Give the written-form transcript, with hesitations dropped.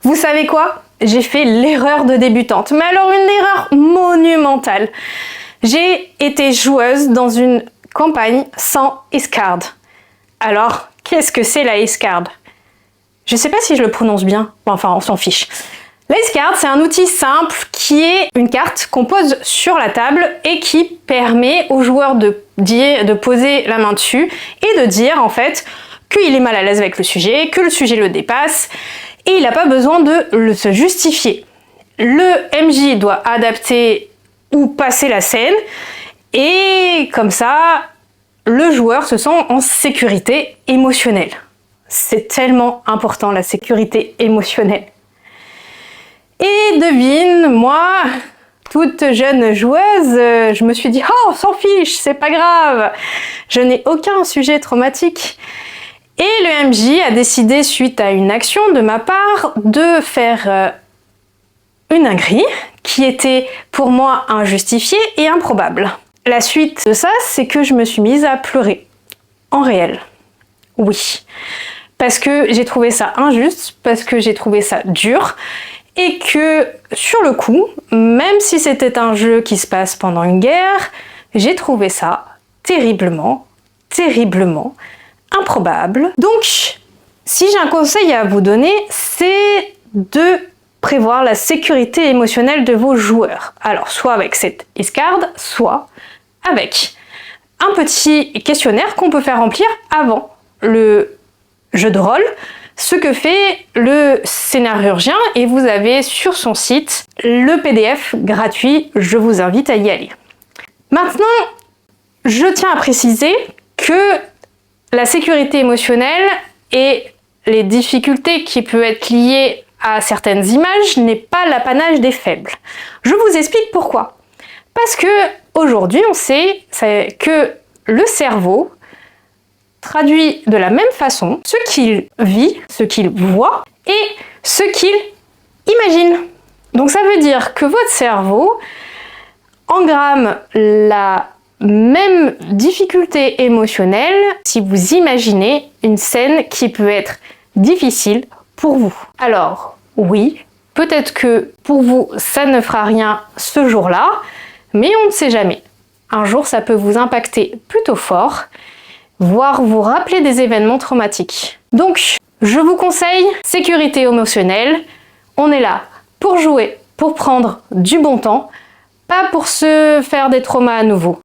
Vous savez quoi? J'ai fait l'erreur de débutante, mais alors une erreur monumentale. J'ai été joueuse dans une campagne sans Ace-Card. Alors, qu'est-ce que c'est la Ace-Card? Je ne sais pas si je le prononce bien, enfin on s'en fiche. La Ace-Card, c'est un outil simple qui est une carte qu'on pose sur la table et qui permet au joueur de poser la main dessus et de dire en fait qu'il est mal à l'aise avec le sujet, que le sujet le dépasse et il n'a pas besoin de se justifier. Le MJ doit adapter ou passer la scène et comme ça, le joueur se sent en sécurité émotionnelle. C'est tellement important la sécurité émotionnelle. Et devine, moi, toute jeune joueuse, je me suis dit « Oh, on s'en fiche, c'est pas grave, je n'ai aucun sujet traumatique ». Et le MJ a décidé, suite à une action de ma part, de faire une dinguerie qui était pour moi injustifiée et improbable. La suite de ça, c'est que je me suis mise à pleurer. En réel. Oui. Parce que j'ai trouvé ça injuste, parce que j'ai trouvé ça dur, et que, sur le coup, même si c'était un jeu qui se passe pendant une guerre, j'ai trouvé ça terriblement, terriblement improbable. Donc, si j'ai un conseil à vous donner, c'est de prévoir la sécurité émotionnelle de vos joueurs. Alors, soit avec cette Ace-Card, soit avec un petit questionnaire qu'on peut faire remplir avant le jeu de rôle, ce que fait le scénarurgien, et vous avez sur son site le PDF gratuit, je vous invite à y aller. Maintenant, je tiens à préciser que la sécurité émotionnelle et les difficultés qui peuvent être liées à certaines images n'est pas l'apanage des faibles. Je vous explique pourquoi. Parce que aujourd'hui, on sait que le cerveau traduit de la même façon ce qu'il vit, ce qu'il voit et ce qu'il imagine. Donc ça veut dire que votre cerveau engramme la même difficulté émotionnelle si vous imaginez une scène qui peut être difficile pour vous. Alors oui, peut-être que pour vous ça ne fera rien ce jour-là, mais on ne sait jamais. Un jour ça peut vous impacter plutôt fort, voire vous rappeler des événements traumatiques. Donc, je vous conseille sécurité émotionnelle. On est là pour jouer, pour prendre du bon temps, pas pour se faire des traumas à nouveau.